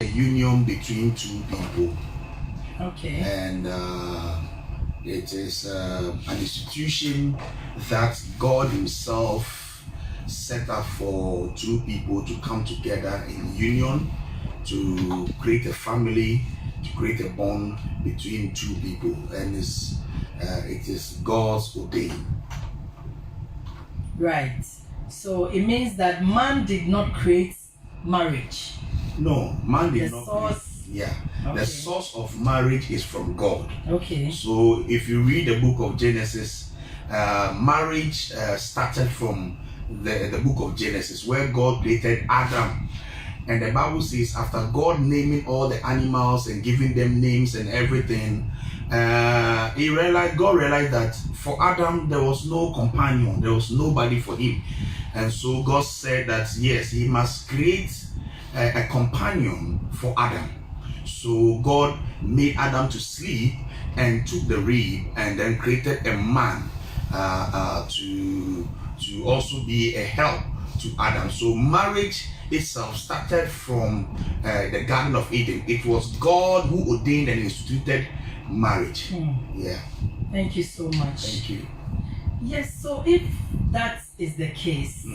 a union between two people. Okay. And it is an institution that God Himself set up for two people to come together in union to create a family, to create a bond between two people, and it is God's ordained. Right. So it means that man did not create marriage. No, man did The not. source. Yeah, Okay. the source of marriage is from God. Okay. So if you read the book of Genesis, marriage started from the book of Genesis, where God created Adam. And the Bible says after God naming all the animals and giving them names and everything, God realized that for Adam there was no companion, there was nobody for him. And so God said that yes, he must create a companion for Adam. So God made Adam to sleep and took the rib and then created a man to also be a help to Adam. So marriage itself started from the Garden of Eden. It was God who ordained and instituted marriage. Yeah. Thank you so much. Thank you. Yes, so if that is the case,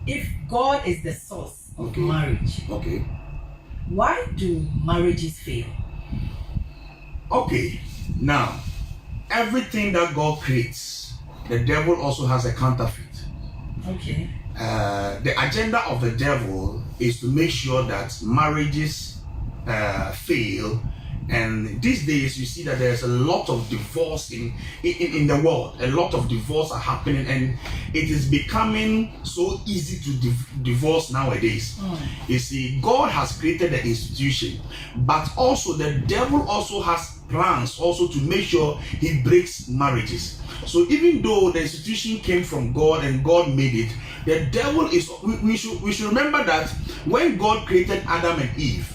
if God is the source of marriage, Okay. why do marriages fail? Okay. Now, everything that God creates, the devil also has a counterfeit. Okay. The agenda of the devil is to make sure that marriages fail. And these days you see that there's a lot of divorce in the world. A lot of divorce are happening, and it is becoming so easy to divorce nowadays. You see, God has created the institution, but also the devil also has plans also to make sure he breaks marriages. So even though the institution came from God and God made it, the devil is, we should remember that when God created Adam and Eve,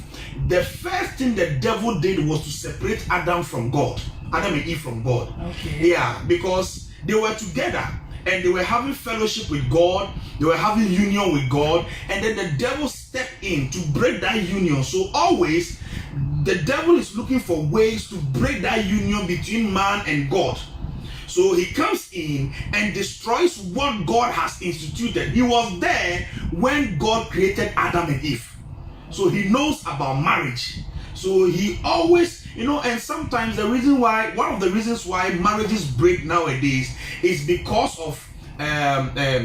the first thing the devil did was to separate Adam and Eve from God. Okay. Yeah, because they were together and they were having fellowship with God, they were having union with God, and then the devil stepped in to break that union. So always the devil is looking for ways to break that union between man and God. So he comes in and destroys what God has instituted. He was there when God created Adam and Eve. So he knows about marriage. So he always, and sometimes one of the reasons why marriages break nowadays is because of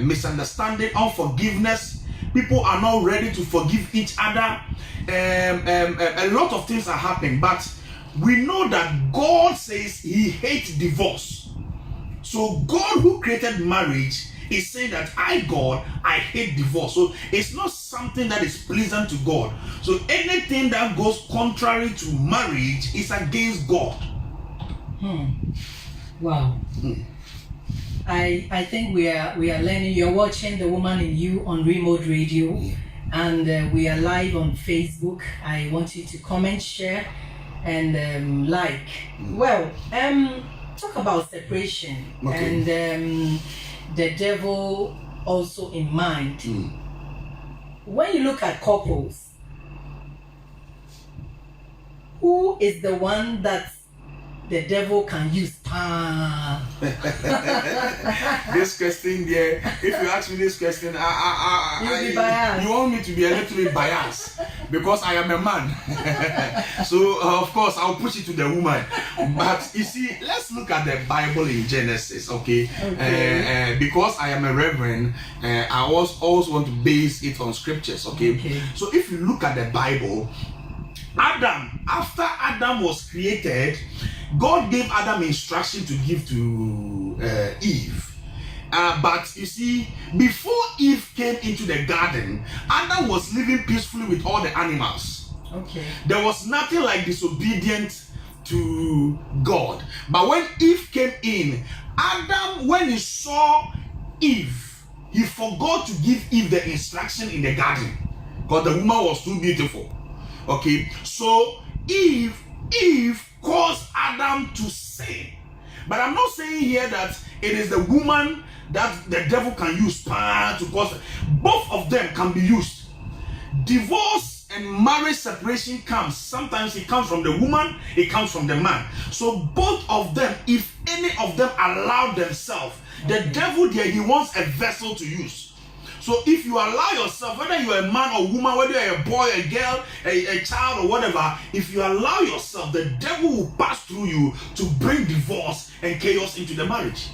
misunderstanding, unforgiveness. People are not ready to forgive each other. A lot of things are happening, but we know that God says He hates divorce. So God, who created marriage, is saying that God, I hate divorce. So it's not something that is pleasant to God. So anything that goes contrary to marriage is against God. Wow. I think we are learning. You're watching The Woman in You on Remote Radio, and we are live on Facebook. I want you to comment, share, and like. Well, talk about separation and the devil also in mind. When you look at couples, who is the one that the devil can use? This question there, if you ask me this question, You'll be biased. You want me to be a little bit biased because I am a man. So of course I'll push it to the woman. But you see, let's look at the Bible in Genesis, okay? Because I am a reverend, I always want to base it on scriptures, okay? So if you look at the Bible, after Adam was created, God gave Adam instruction to give to Eve. But you see, before Eve came into the garden, Adam was living peacefully with all the animals. Okay. There was nothing like disobedience to God. But when Eve came in, Adam, when he saw Eve, he forgot to give Eve the instruction in the garden because the woman was too beautiful. Okay, so Eve caused Adam to sin. But I'm not saying here that it is the woman that the devil can use to cause. Both of them can be used. Divorce and marriage separation comes, sometimes it comes from the woman, it comes from the man. So both of them, if any of them allow themselves, the devil there, he wants a vessel to use. So if you allow yourself, whether you're a man or woman, whether you're a boy, a girl, a child or whatever, if you allow yourself, the devil will pass through you to bring divorce and chaos into the marriage.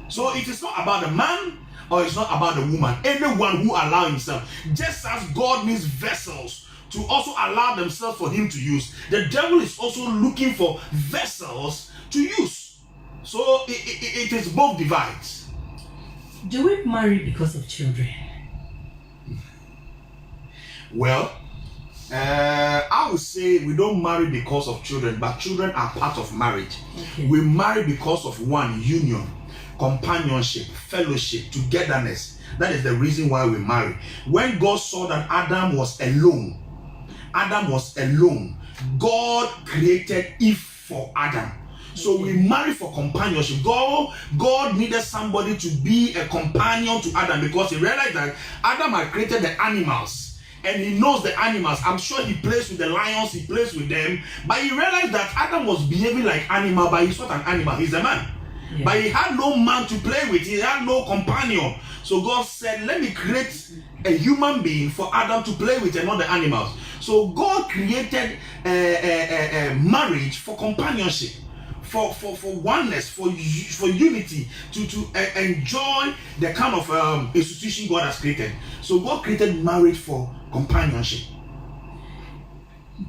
So it is not about the man or it's not about the woman. Anyone who allow himself, just as God needs vessels to also allow themselves for him to use, the devil is also looking for vessels to use. So it is both divides. Do we marry because of children? Well, I would say we don't marry because of children, but children are part of marriage. Okay. We marry because of one, union, companionship, fellowship, togetherness. That is the reason why we marry. When God saw that Adam was alone, God created Eve for Adam. So we marry for companionship. God needed somebody to be a companion to Adam, because he realized that Adam had created the animals and he knows the animals. I'm sure he plays with the lions, he plays with them, but he realized that Adam was behaving like animal, but he's not an animal, he's a man. Yeah. But he had no man to play with, he had no companion. So God said, let me create a human being for Adam to play with and not the animals. So God created a marriage for companionship, for oneness, for unity, to enjoy the kind of institution God has created. So God created marriage for companionship.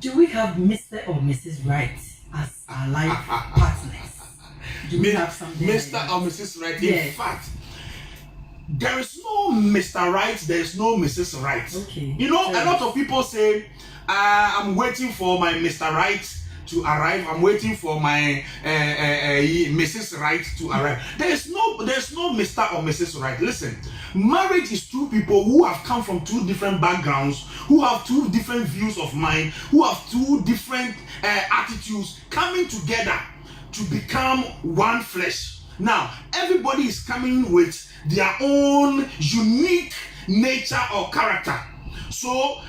Do we have Mr. or Mrs. Right as our life partners? Do we have something Mr. like or Mrs. Right? Yes. In fact, there is no Mr. Right, there is no Mrs. Right. Okay. You know, a lot of people say, I'm waiting for my Mr. Right to arrive. I'm waiting for my Mrs. Right to arrive. There's no Mr. or Mrs. Right. Listen, marriage is two people who have come from two different backgrounds, who have two different views of mind, who have two different attitudes coming together to become one flesh. Now, everybody is coming with their own unique nature or character. So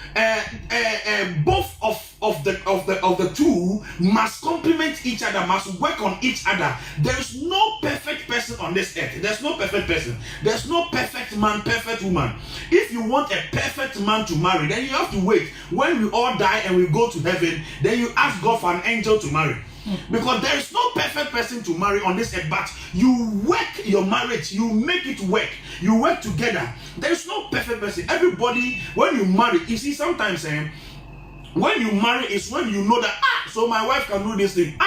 both of the two must complement each other, must work on each other. There is no perfect person on this earth. There's no perfect person. There's no perfect man, perfect woman. If you want a perfect man to marry, then you have to wait. When we all die and we go to heaven, then you ask God for an angel to marry. Because there is no perfect person to marry on this earth, but you work your marriage, you make it work, you work together. There is no perfect person. Everybody, when you marry, you see, sometimes when you marry is when you know that, so my wife can do this thing,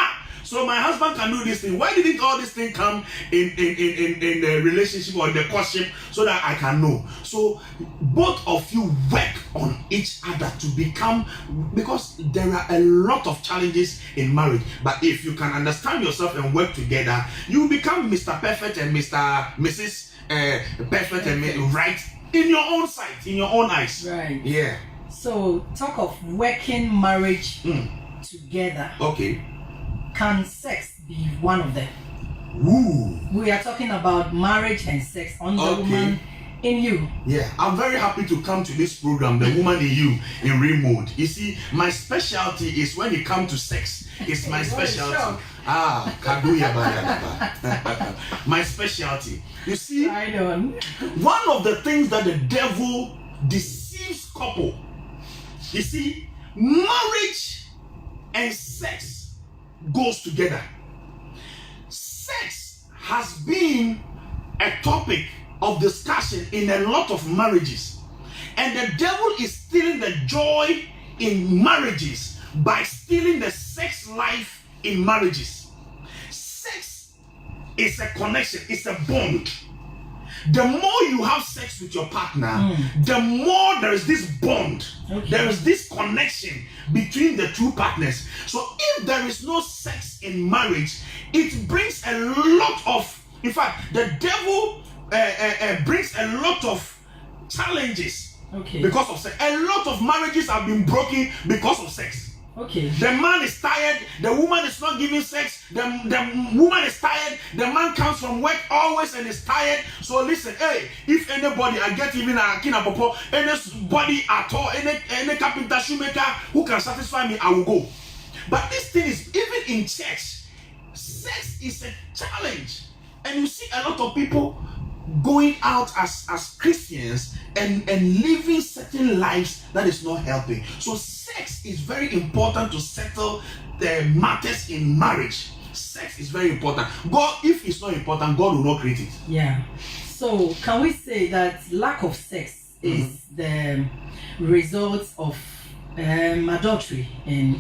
so my husband can do this thing. Why didn't all this thing come in the relationship or the courtship so that I can know? So both of you work on each other to become, because there are a lot of challenges in marriage. But if you can understand yourself and work together, you become Mr. Perfect and Mrs. Perfect and right in your own sight, in your own eyes. Right. Yeah. So talk of working marriage together. Okay. Can sex be one of them? Ooh. We are talking about marriage and sex on the woman in you. Yeah, I'm very happy to come to this program, The Woman in You, in Real Mode. You see, my specialty is when it comes to sex. It's my specialty. Kaduya Baya. My specialty. You see, right on. One of the things that the devil deceives couple, you see, marriage and sex goes together. Sex has been a topic of discussion in a lot of marriages, and the devil is stealing the joy in marriages by stealing the sex life in marriages. Sex is a connection, it's a bond. The more you have sex with your partner, the more there is this bond. Okay. There is this connection between the two partners. So if there is no sex in marriage, it brings a lot of, in fact, the devil brings a lot of challenges because of sex. A lot of marriages have been broken because of sex. Okay. The man is tired, the woman is not giving sex, the woman is tired, the man comes from work always and is tired. So listen, hey, if anybody, I get even a kinapopo, anybody at all, any carpenter, shoemaker who can satisfy me, I will go. But this thing is, even in church, sex is a challenge. And you see a lot of people going out as Christians and living certain lives that is not helping. So sex is very important to settle the matters in marriage. Sex is very important. God, if it's not important, God will not create it. Yeah. So can we say that lack of sex is the result of adultery in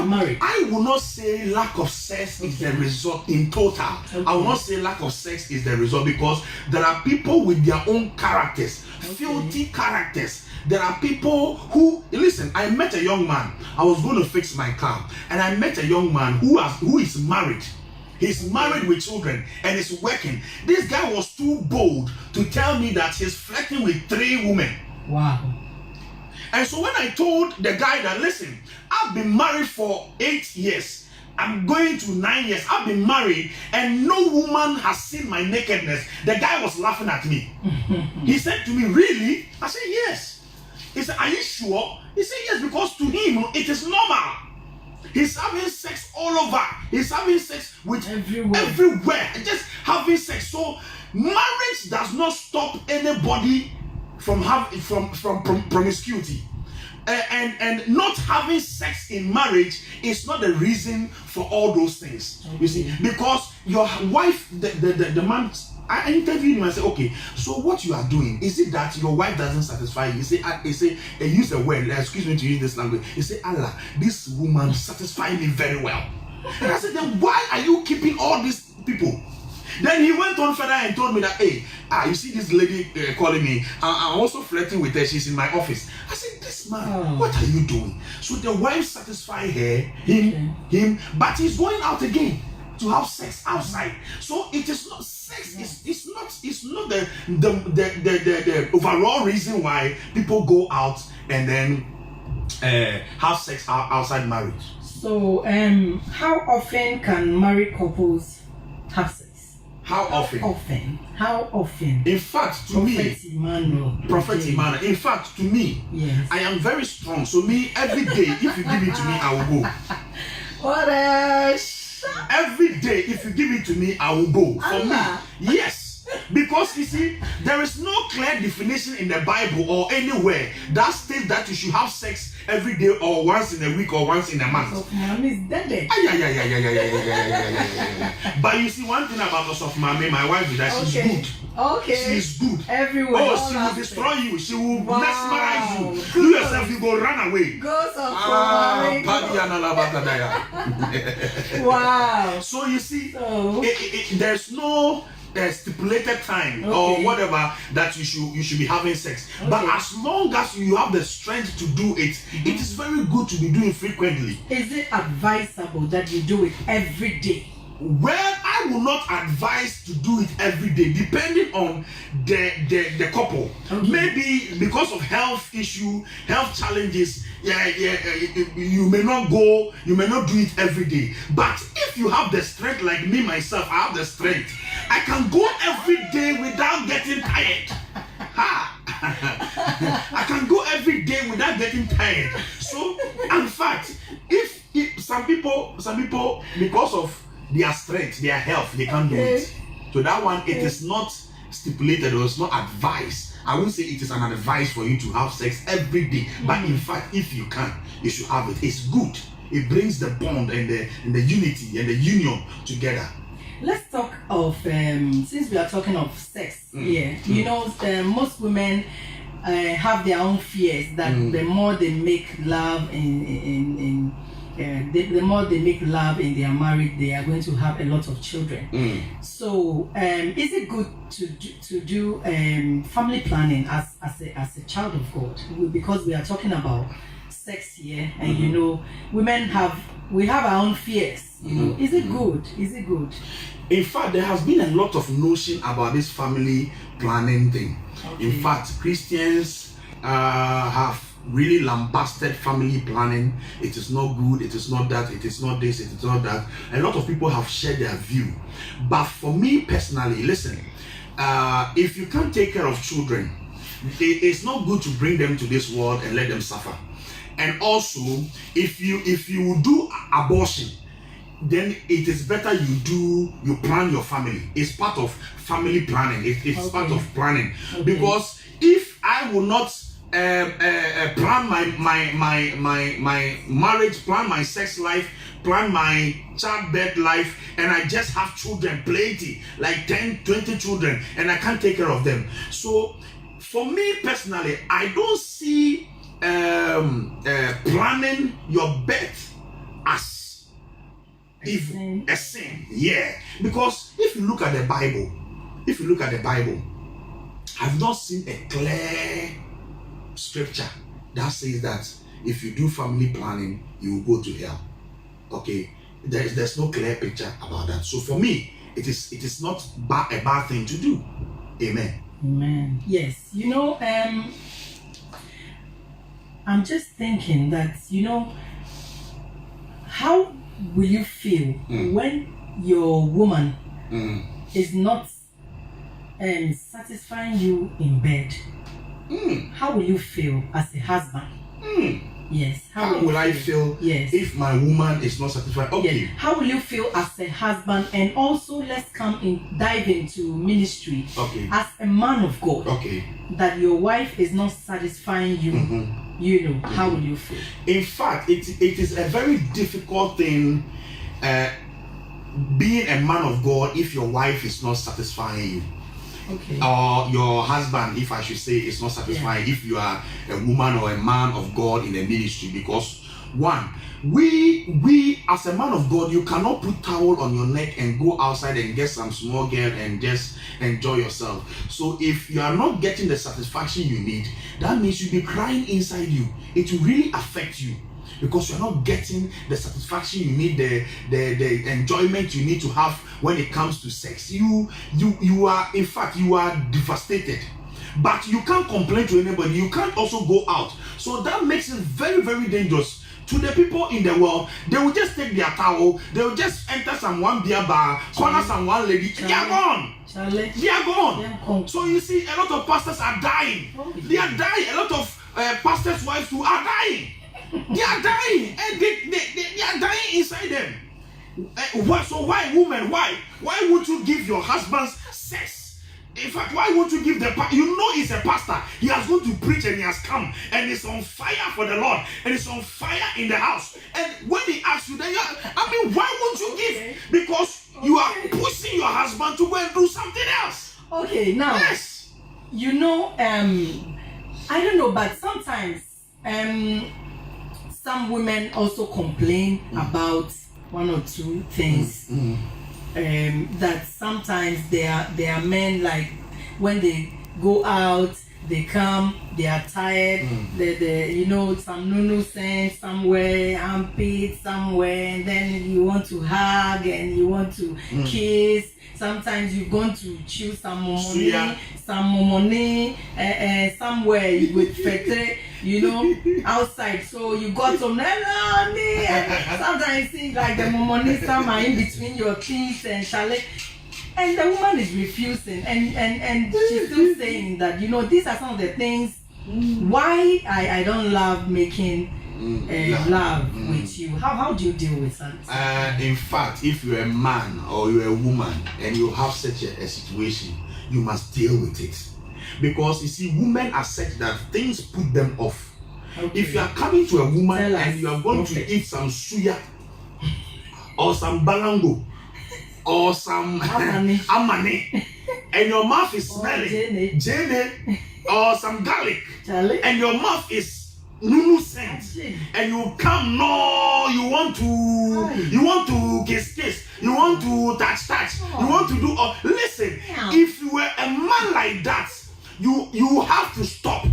marriage? I will not say lack of sex is the result in total. Okay. I will not say lack of sex is the result, because there are people with their own characters, filthy characters. There are people who, listen, I met a young man. I was going to fix my car, and I met a young man who is married. He's married with children and is working. This guy was too bold to tell me that he's flirting with 3 women. Wow. And so when I told the guy that, listen, I've been married for 8 years, I'm going to 9 years, I've been married and no woman has seen my nakedness, the guy was laughing at me. He said to me, really? I said, yes. He said, are you sure? He said, yes, because to him, it is normal. He's having sex all over. He's having sex with everywhere. Just having sex. So marriage does not stop anybody from promiscuity, and not having sex in marriage is not the reason for all those things. Okay. You see, because your wife, the man, I interviewed him and said, okay, so what you are doing, is it that your wife doesn't satisfy you? He say, use a word, excuse me to use this language. He say, Allah, this woman satisfies me very well. And I said, then why are you keeping all these people? Then he went on further and told me that, hey, you see this lady calling me, I'm also flirting with her, she's in my office. I said, this man, what are you doing? So the wife satisfied him, but he's going out again to have sex outside. So it is not sex, it's not the overall reason why people go out and then have sex outside marriage. So how often can married couples have sex? How often? How often? In fact, to Prophet Emmanuel. In fact, to me, yes. I am very strong. So me, every day, if you give it to me, I will go. What a every day, if you give it to me, I will go. For me, yes. Because you see, there is no clear definition in the Bible or anywhere that states that you should have sex every day or once in a week or once in a month. Of Mami is dead. But you see, one thing about us of Mami, my wife is that she's good. Okay. She's good. Everywhere. Oh, she will destroy you. She will mesmerize you. Good. You yourself, you go run away. Wow. So you see, there's no stipulated time or whatever that you should be having sex. Okay. But as long as you have the strength to do it, it is very good to be doing frequently. Is it advisable that you do it every day? Well, I will not advise to do it every day, depending on the couple. Okay. Maybe because of health issue, health challenges, you may not do it every day. But if you have the strength, like me myself, I have the strength, I can go every day without getting tired. I can go every day without getting tired. So, in fact, if some people, because of their strength, their health, they can't do it. So that one, it is not stipulated or it's not advised. I won't say it is an advice for you to have sex every day. But in fact, if you can, you should have it. It's good. It brings the bond and the unity and the union together. Let's talk of, since we are talking of sex here, you know, most women have their own fears that the more they make love the more they make love in their marriage, they are going to have a lot of children. So, is it good to do family planning as a child of God? Because we are talking about sex here, and you know, we have our own fears. You know, is it good? Is it good? In fact, there has been a lot of notion about this family planning thing. Okay. In fact, Christians have really lambasted family planning. It is not good, it is not that, it is not this, it is not that. A lot of people have shared their view. But for me personally, listen, if you can't take care of children, it's not good to bring them to this world and let them suffer. And also, if you do abortion, then it is better you plan your family. It's part of family planning. It's part of planning. Because if I will not plan my marriage, plan my sex life, plan my childbirth life, and I just have children plenty, like 10, 20 children, and I can't take care of them. So for me personally, I don't see planning your birth as a sin. Yeah, because if you look at the Bible, I've not seen a clear scripture that says that if you do family planning, you will go to hell. Okay, there's no clear picture about that. So for me, it is not a bad thing to do. Amen. Amen. Yes, I'm just thinking that, how will you feel when your woman is not satisfying you in bed? How will you feel as a husband? Yes. How will I feel if my woman is not satisfied? Okay. Yes. How will you feel as a husband? And also, let's dive into ministry. Okay. As a man of God. Okay. That your wife is not satisfying you. How will you feel? In fact, it is a very difficult thing being a man of God if your wife is not satisfying you. Okay. Or your husband, if I should say, is not satisfying if you are a woman or a man of God in the ministry. Because one, we as a man of God, you cannot put towel on your neck and go outside and get some small girl and just enjoy yourself. So if you are not getting the satisfaction you need, that means you'll be crying inside you. It will really affect you, because you're not getting the satisfaction you need, the enjoyment you need to have when it comes to sex. You are, in fact, you are devastated. But you can't complain to anybody. You can't also go out. So that makes it very, very dangerous. To the people in the world, they will just take their towel, they will just enter some one beer bar, corner some one lady, they are gone. They are gone. So you see, a lot of pastors are dying. They are dying. A lot of pastors' wives too are dying. They are dying, and they are dying inside them. So why, women? Why would you give your husband sex? In fact, why won't you give he's a pastor. He has gone to preach and he has come and he's on fire for the Lord and he's on fire in the house. And when he asks you, then why won't you give? Because you are pushing your husband to go and do something else. Okay, now, yes. I don't know, but sometimes some women also complain about one or two things. That sometimes they are men, like when they go out, they come, they are tired, some no sense somewhere, armpit somewhere, and then you want to hug and you want to kiss. Sometimes you're going to choose some money, somewhere with fete, outside. So you got some sometimes you see like the money somewhere in between your teeth and chalet. And the woman is refusing, and she's still saying that these are some of the things why I don't love making love with you. How do you deal with that? In fact, if you're a man or you're a woman and you have such a situation, you must deal with it. Because you see, women are such that things put them off. Okay. If you are coming to a woman and you are going to eat some suya or some balango or some amane and your mouth is smelling jene or some garlic and your mouth is nunu scent and you come, you want to kiss, you want to touch, you want to do listen, if you were a man like that, you have to stop.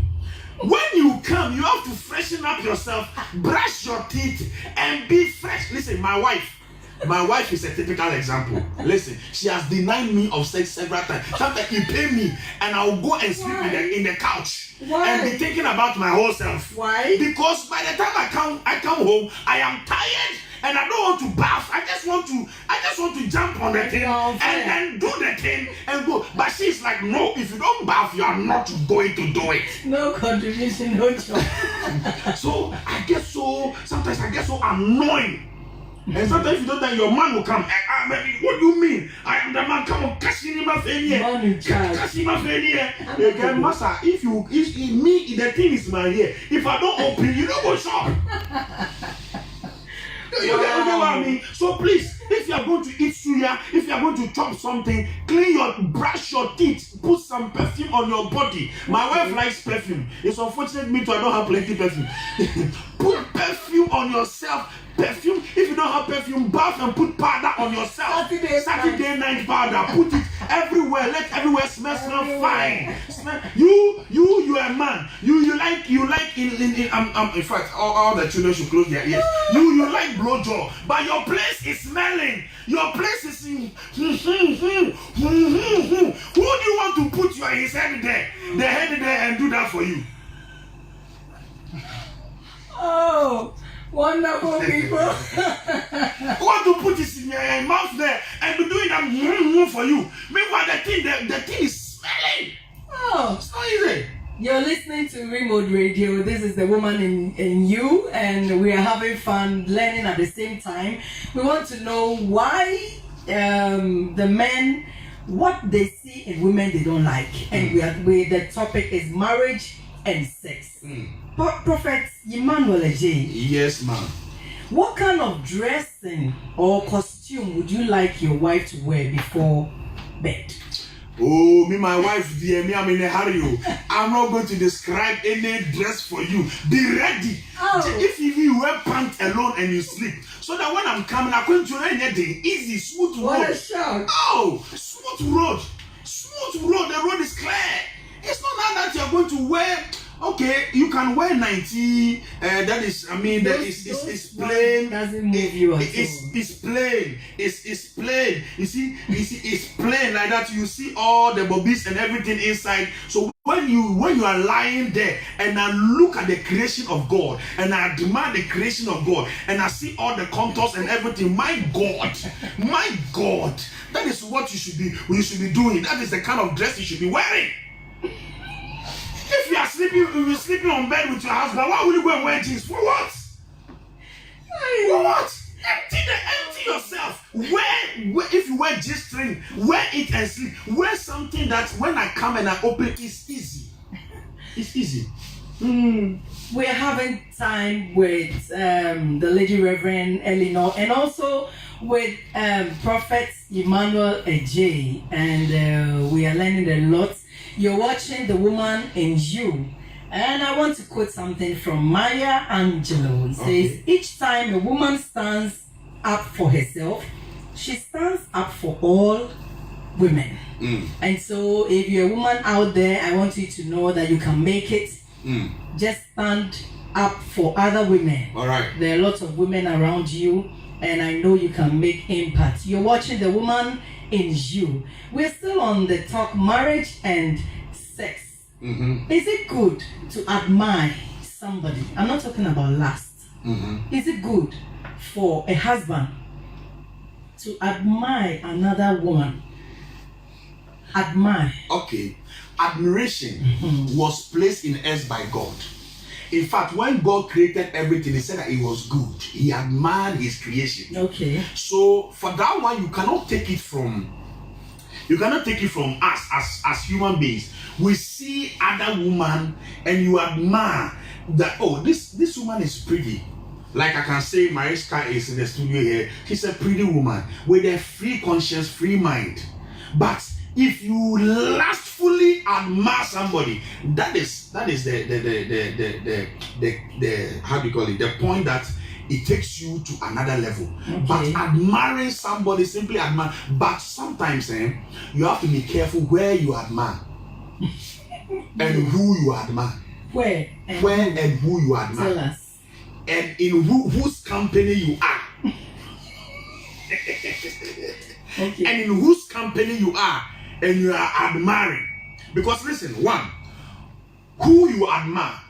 When you come, you have to freshen up yourself, brush your teeth and be fresh. Listen, my wife, My wife is a typical example. Listen, she has denied me of sex several times. Sometimes you pay me and I'll go and sleep in the couch. Why? And be thinking about my whole self. Why? Because by the time I come home, I am tired and I don't want to bath. I just want to jump on the thing and then do the thing and go. But she's like, no, if you don't bath, you are not going to do it. No contribution, no job. So sometimes I get so annoyed. And sometimes you don't think your man will come. What do you mean? I am the man. Come on, cash in my failure. Cash in my failure. Again, master, if me, the thing is my ear. If I don't open, you don't go shop. You get what I mean? So please, if you are going to eat suya, if you are going to chop something, brush your teeth, put some perfume on your body. My wife likes perfume. It's unfortunate me too, I don't have plenty perfume. Put perfume on yourself. Perfume. If you don't have perfume, bath and put powder on yourself. Saturday night powder. Put it everywhere. Let everywhere smell fine. You are a man. You like in fact all the children should close their ears. You like blowjob, but your place is smelling. Your place is in. Who do you want to put his head there? The head there and do that for you? Oh. Wonderful people. Who want to put this in your mouth there and be doing that for you? Meanwhile, the thing is smelling. Oh, it's not easy. You're listening to Remote Radio. This is the woman in you, and we are having fun learning at the same time. We want to know why the men, what they see in women they don't like, and the topic is marriage and sex. Prophet Emmanuel Ejay. Yes, ma'am. What kind of dressing or costume would you like your wife to wear before bed? Oh, my wife, dear me, I'm in a hurry. I'm not going to describe any dress for you. Be ready. Oh. If you wear pants alone and you sleep, so that when I'm coming, I'm going to run anything. Easy, smooth road. What a shock. Oh, smooth road. Smooth road. The road is clear. It's not that you're going to wear. Okay, you can wear 90. That is, it's plain. Doesn't move you at all. It's plain. It's plain. You see, it's plain like that. You see all the bobbies and everything inside. So when you are lying there and I look at the creation of God and I admire the creation of God and I see all the contours and everything, my God, that is what you should be doing. That is the kind of dress you should be wearing. If you are sleeping on bed with your husband, why will you go and wear jeans? For what? For what? Empty yourself. If you wear G-string, wear it and sleep. Wear something that when I come and I open, it's easy. It's easy. We're having time with the Lady Reverend Eleanor and also with Prophet Emmanuel Ejay, and we are learning a lot. You're watching The Woman in You, and I want to quote something from Maya Angelou. It says, each time a woman stands up for herself, she stands up for all women. And so if you're a woman out there, I want you to know that you can make it. Just stand up for other women. All right. There are lots of women around you, and I know you can make impact. You're watching The Woman in You. We're still on the talk marriage and sex. Is it good to admire somebody? I'm not talking about lust. Is it good for a husband to admire another woman? Admire. Okay. Admiration was placed in us by God. In fact, when God created everything, he said that it was good. He admired his creation. Okay. So for that one, you cannot take it from us as human beings. We see other woman and you admire that, oh, this woman is pretty. Like I can say Mariska is in the studio here. She's a pretty woman with a free conscience, free mind. But if you lustfully admire somebody, that is the how do you call it? The point that it takes you to another level. Okay. But admiring somebody, simply admire. But sometimes you have to be careful where you admire and who you admire. Where and who you admire. Tell us. And in whose company you are. Okay. And in whose company you are and you are admiring. Because listen, one, who you admire.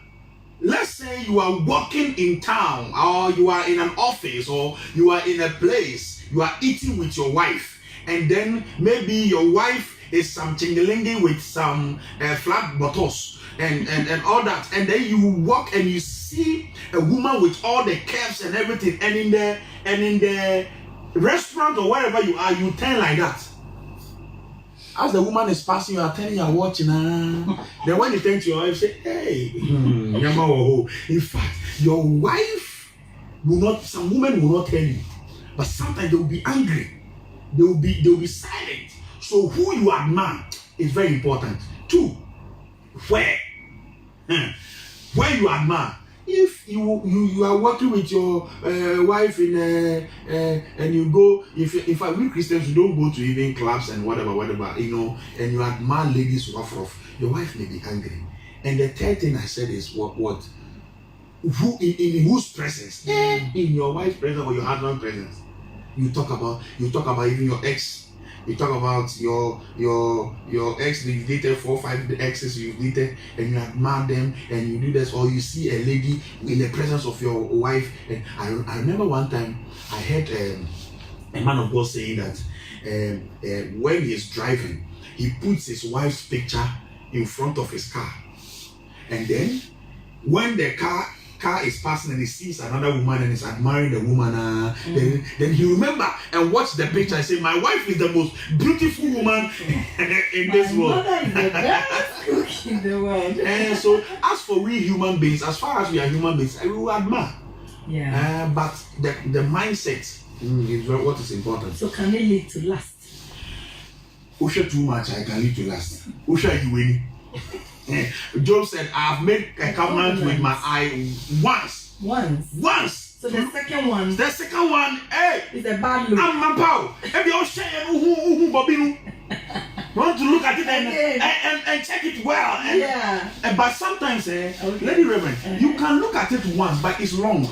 Let's say you are walking in town, or you are in an office, or you are in a place, you are eating with your wife, and then maybe your wife is some chingalinging with some flat bottles and all that, and then you walk and you see a woman with all the curves and everything, and in the restaurant or wherever you are, you turn like that. As the woman is passing, you are turning your watch. Then when you turn to your wife, say, hey, in fact, your wife will not, some women will not tell you, but sometimes they will be angry. They will be silent. So who you admire is very important. Two, where you admire. If you are working with your wife in and you go, in fact we Christians, we don't go to even clubs and whatever, you know, and you admire ladies rough, your wife may be angry. And the third thing I said is what who in whose presence? In your wife's presence or your husband's presence. You talk about even your ex. You talk about your ex that you dated, 4 or 5 exes you dated, and you admire them, and you do this, or you see a lady in the presence of your wife. And I remember one time I heard a man of God saying that when he is driving, he puts his wife's picture in front of his car, and then when the car is passing and he sees another woman and is admiring the woman, then he remember and watch the picture and say, my wife is the most beautiful woman in this world. My mother is the best cook in the world. And so as for we human beings, as far as we are human beings, we will admire. Yeah. But the mindset is what is important. So can it lead to lust? Usha too much, I can lead to lust. Usha you win. Job said, I have made a covenant with my eye once. So the second one. Hey, is a bad look. I'm my pow. Every ocean, Bobby. Want to look at it and check it well. And, but sometimes, Lady Reverend, you can look at it once, but it's wrong.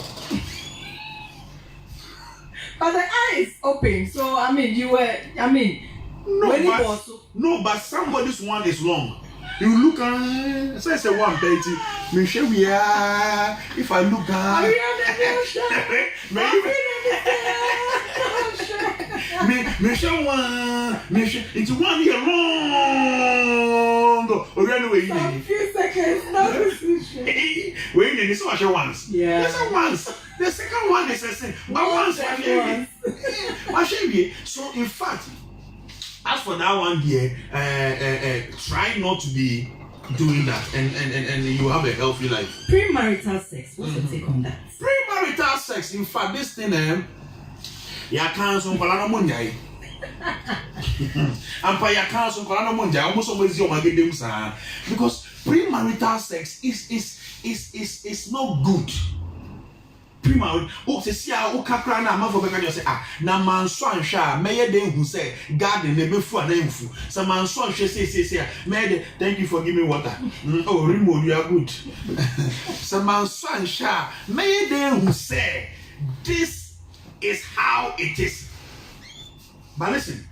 But the eye is open, so no, but somebody's one is wrong. You look at, so I say 130. Me sure we are. If I look at, me sure one. It's 1 year long. Anyway, a few seconds. Wait, this was once. Yeah. That's once. The second one is a sin. But once, so in fact. As for that one here, try not to be doing that, and you have a healthy life. Premarital sex. What's your take on that? Premarital sex. In fact, this thing, ya can't so kolano munjai. Ampa ya can't so kolano munjai. Almost always you magede musa. Because premarital sex is not good. Prima, se see a kakra na amafo beka you say na manso anhwa meye den hu say garden na befu anamfu so manso anhwe say meye thank you for giving me water. Oh remote, you are good. So manso anhwa meye den hu say this is how it is. But listen,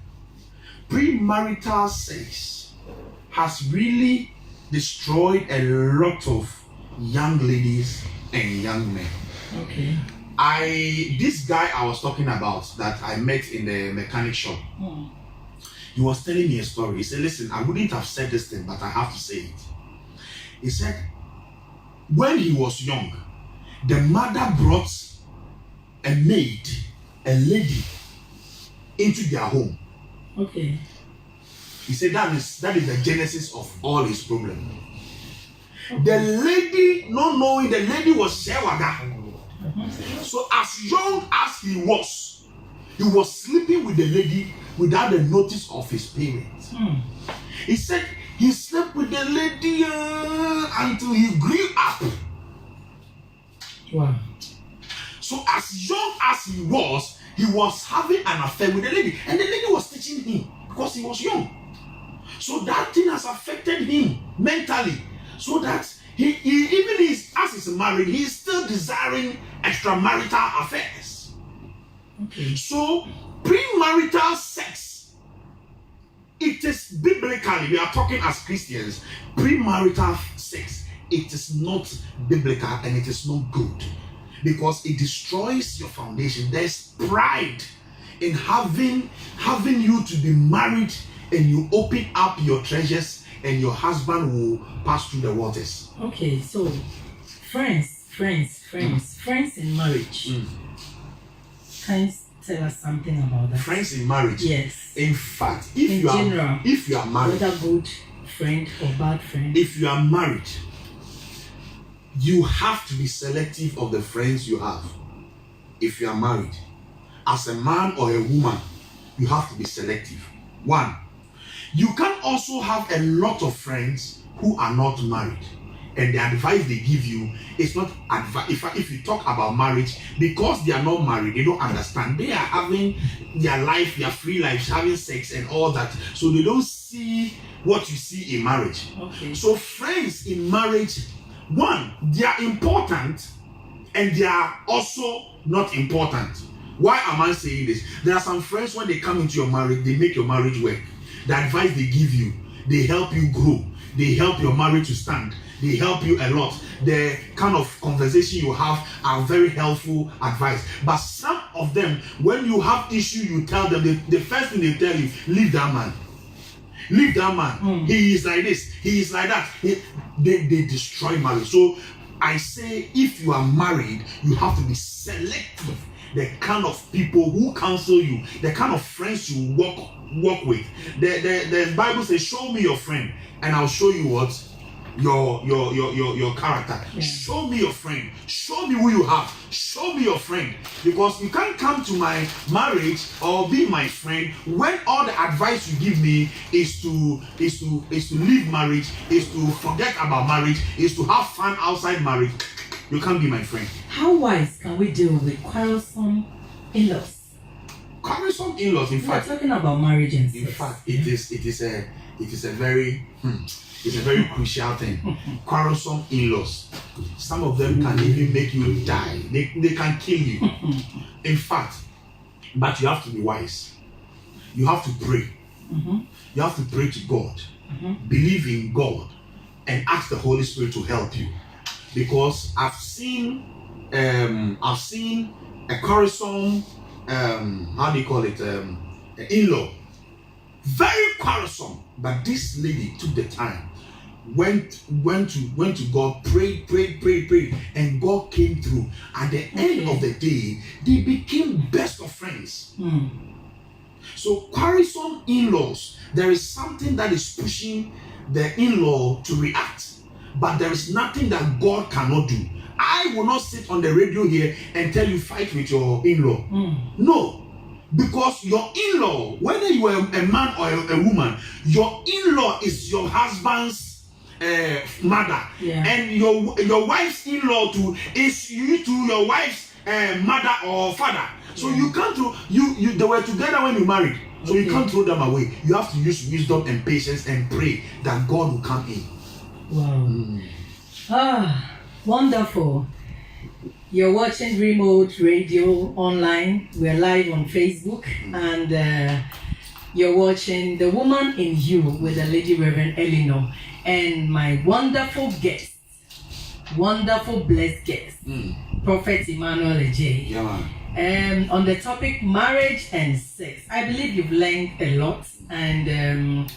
premarital sex has really destroyed a lot of young ladies and young men. Okay. This guy I was talking about that I met in the mechanic shop, he was telling me a story. He said, listen, I wouldn't have said this thing, but I have to say it. He said, when he was young, the mother brought a maid, a lady, into their home. Okay. He said that is the genesis of all his problems. Okay. The lady, not knowing the lady was Shewaga. So as young as he was sleeping with the lady without the notice of his parents. He said he slept with the lady until he grew up. Wow. So as young as he was having an affair with the lady, and the lady was teaching him because he was young. So that thing has affected him mentally, so that he even as he's married, he is still desiring extramarital affairs. Okay. So pre premarital sex, it is biblically, we are talking as Christians, premarital sex, it is not biblical and it is not good because it destroys your foundation. There's pride in having you to be married and you open up your treasures and your husband will pass through the waters. Okay, so friends in marriage. Can you tell us something about that? Friends in marriage. Yes. In fact, in general, if you are married, whether good friend or bad friend, if you are married, you have to be selective of the friends you have. If you are married, as a man or a woman, you have to be selective. One, you can also have a lot of friends who are not married, and the advice they give you is not advice. If you talk about marriage, because they are not married, they don't understand. They are having their life, their free lives, having sex and all that, so they don't see what you see in marriage. Okay. So friends in marriage, one, they are important and they are also not important. Why am I saying this? There are some friends, when they come into your marriage, they make your marriage work. The advice they give you, they help you grow. They help your marriage to stand. They help you a lot. The kind of conversation you have are very helpful advice. But some of them, when you have issue, you tell them, the first thing they tell you, leave that man. Leave that man. He is like this. He is like that. They destroy marriage. So I say, if you are married, you have to be selective. The kind of people who counsel you, the kind of friends you walk with. The Bible says, show me your friend, and I'll show you what? Your character. Yeah. Show me your friend. Show me who you have. Show me your friend. Because you can't come to my marriage or be my friend when all the advice you give me is to leave marriage, is to forget about marriage, is to have fun outside marriage. You can't be my friend. How wise can we deal with quarrelsome in-laws? Quarrelsome in-laws, in fact. We're talking about marriage and sex. In fact, it is a very crucial thing. Quarrelsome in-laws. Some of them can even make you die. They can kill you. In fact, but you have to be wise. You have to pray. You have to pray to God. Believe in God and ask the Holy Spirit to help you. Because I've seen a quarrelsome, how do you call it, in-law, very quarrelsome. But this lady took the time, went to God, prayed, and God came through. At the end of the day, they became best of friends. So quarrelsome in-laws, there is something that is pushing the in-law to react. But there is nothing that God cannot do. I will not sit on the radio here and tell you fight with your in-law. No. Because your in-law, whether you are a man or a woman, your in-law is your husband's mother. Yeah. And your wife's in-law too is your wife's mother or father. So you can't they were together when you married. So you can't throw them away. You have to use wisdom and patience and pray that God will come in. Wow. Wonderful. You're watching Remote Radio Online. We're live on Facebook, and you're watching The Woman in You with the Lady Reverend Eleanor and my wonderful guest, wonderful blessed guest, Prophet Emmanuel J. Yeah. On the topic marriage and sex. I believe you've learned a lot, and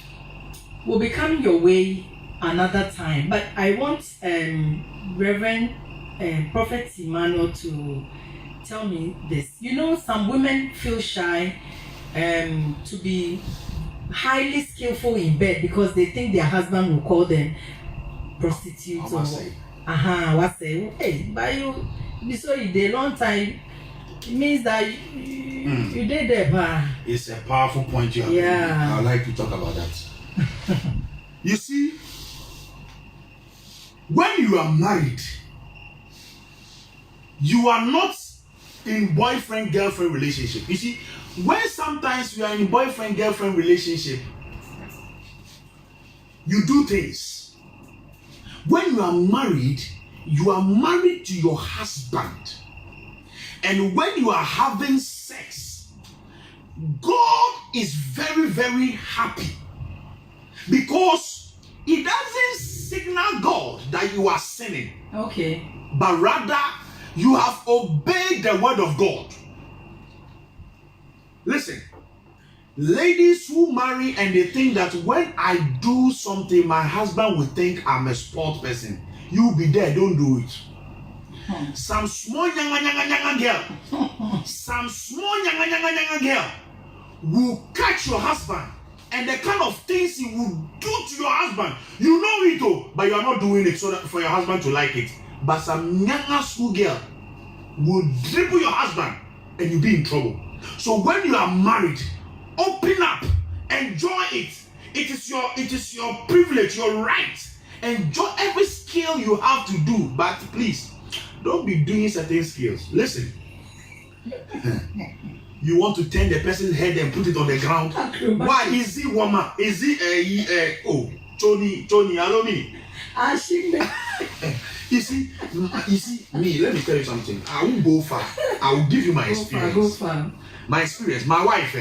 we'll be coming your way another time. But I want Reverend Prophet Emmanuel to tell me this. You know, some women feel shy to be highly skillful in bed because they think their husband will call them prostitutes or what's say, hey, but you so you did a long time. It means that you did that. It's a powerful point you have. Yeah. I'd like to talk about that. You see, when you are married, you are not in boyfriend-girlfriend relationship. You see, when sometimes you are in boyfriend-girlfriend relationship, you do things. When you are married to your husband. And when you are having sex, God is very, very happy because He doesn't signal God that you are sinning. Okay. But rather, you have obeyed the word of God. Listen, ladies who marry and they think that when I do something, my husband will think I'm a sport person. You be there, don't do it. Some small nyanga girl, some small nyanga girl will catch your husband, and the kind of things he will do to your husband, you know it all, but you are not doing it so that for your husband to like it. But some nyanga school girl will dribble your husband, and you'll be in trouble. So when you are married, open up, enjoy it. It is your privilege, your right. Enjoy every skill you have to do, but please don't be doing certain skills. Listen, you want to turn the person's head and put it on the ground. Why is he woman? Is he Tony? Allow me. You see, me. Let me tell you something. I won't go far. I will give you my experience. Go far. My experience. My wife,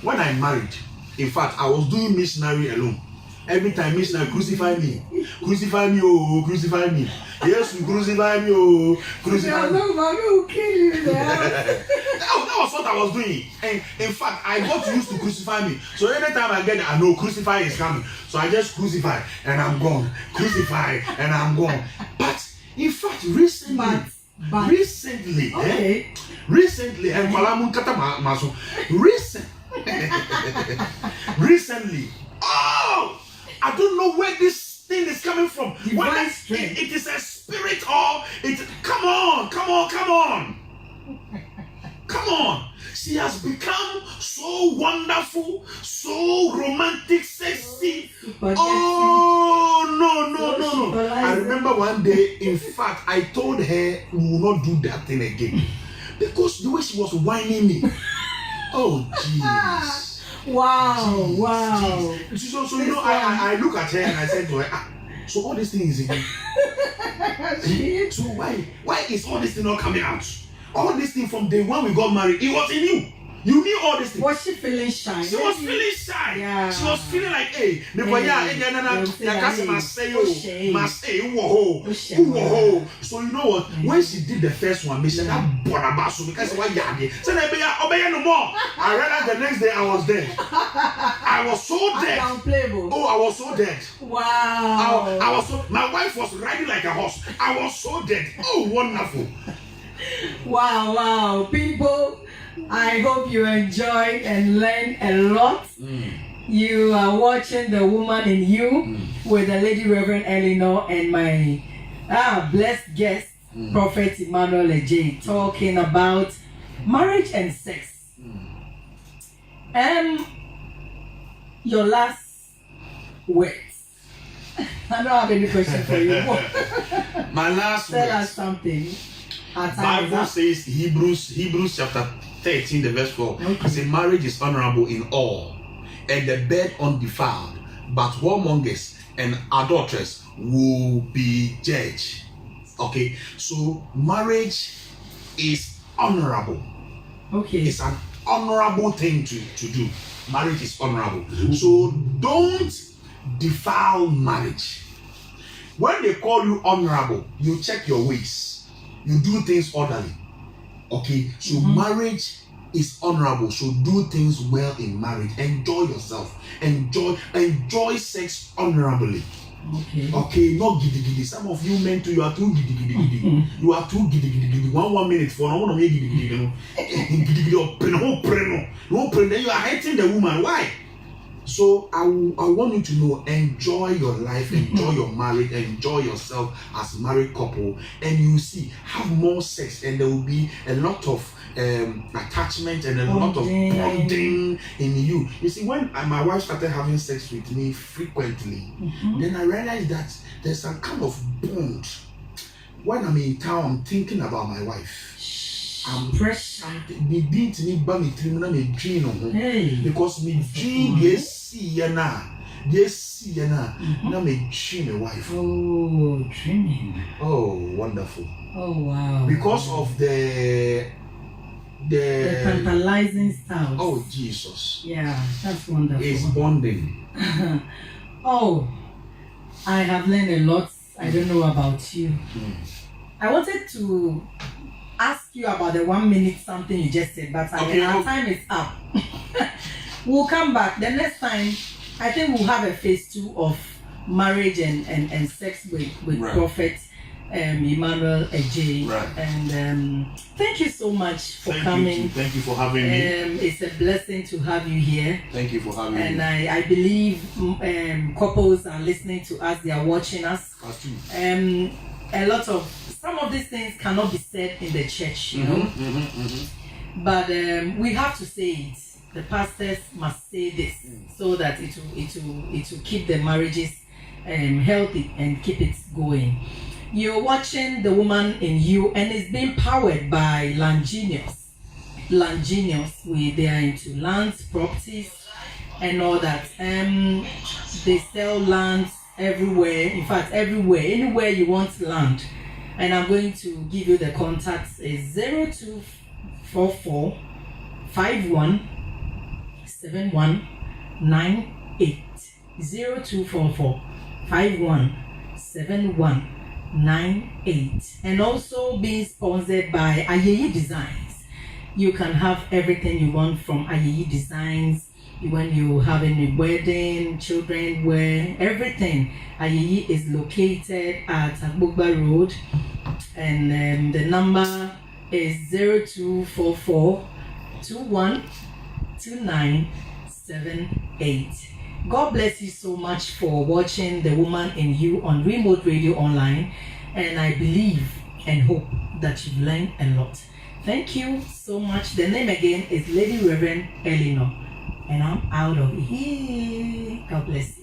when I married, in fact, I was doing missionary alone. Every time missionary crucify me, oh, crucify me. Yes, you crucify me, oh, crucify me. No, mommy will kill you there. That was what I was doing. And in fact, I got used to crucify me. So anytime I get there, I know crucify is coming. So I just crucify and I'm gone. Crucify and I'm gone. But in fact, recently, okay. Recently, oh, I don't know where this thing is coming from. It is a spirit or it. Come on. She has become so wonderful, so romantic, sexy. Oh no. I remember one day, in fact, I told her we will not do that thing again because the way she was whining me. Oh jeez. Wow. So you know, I look at her and I said to her, so all these things again. So why is all this thing not coming out? All this thing from day one we got married, it was in you. You knew all this thing. Was she feeling shy? She was feeling shy. Yeah. She was feeling like, hey, so you know what? When she did the first one, she said, because no more. I realized the next day I was dead. I was so dead. Oh, I was so dead. Wow. I was so, my wife was riding like a horse. I was so dead. Oh, wonderful. Wow. People, I hope you enjoy and learn a lot. You are watching The Woman in You with the Lady Reverend Eleanor and my blessed guest, Prophet Emmanuel Ejay, talking about marriage and sex. Your last words. I don't have any question for you. My last words. Tell us something. Bible says Hebrews chapter 13, the verse 4. It says marriage is honorable in all, and the bed undefiled, but whoremongers and adulterers will be judged. Okay, so marriage is honorable. Okay, it's an honorable thing to do. Marriage is honorable. So don't defile marriage. When they call you honorable, you check your ways. You do things orderly. Okay, so marriage is honorable. So do things well in marriage. Enjoy yourself. Enjoy sex honorably. Okay, not giddy giddy. Some of you men too, you are too giddy giddy giddy. You are too giddy giddy giddy. 1 minute for no one giddy giddy giddy. Giddy giddy. Then you are hurting the woman. Why? So I want you to know, enjoy your life, enjoy your marriage, enjoy yourself as a married couple, and you see, have more sex, and there will be a lot of attachment and a lot of bonding in you. You see, when my wife started having sex with me frequently, then I realized that there's some kind of bond. When I'm in town, I'm thinking about my wife. I'm pressed. Me beat me by me criminal me dream because me dream yes now me dream my wife. Oh, dreaming. Oh, wonderful. Oh, wow. Because of the The tantalizing styles. Oh, Jesus. Yeah, that's wonderful. It's bonding. Oh, I have learned a lot. I don't know about you. I wanted to ask you about the 1 minute something you just said, but our time is up. We'll come back. The next time, I think we'll have a phase 2 of marriage and sex with Right. Prophet Emmanuel Ejay. Right. And thank you so much for coming. Thank you for having me. It's a blessing to have you here. Thank you for having me. And I believe couples are listening to us, they are watching us. Us too. Some of these things cannot be said in the church, you know. But we have to say it. The pastors must say this so that it will keep the marriages healthy and keep it going. You're watching The Woman in You, and it's being powered by Langenius. They are into lands, properties, and all that. They sell lands everywhere. In fact, everywhere, anywhere you want land. And I'm going to give you the contacts. It's 0244 51 7198. 0244 51 7198. And also being sponsored by Ayeyi Designs. You can have everything you want from Ayeyi Designs. When you have any wedding, children wear, everything. Ayeyi is located at Agbogba Road, and the number is 0244 212978. God bless you so much for watching The Woman in You on Remote Radio Online, and I believe and hope that you've learned a lot. Thank you so much. The name again is Lady Reverend Eleanor, and I'm out of here. God bless you.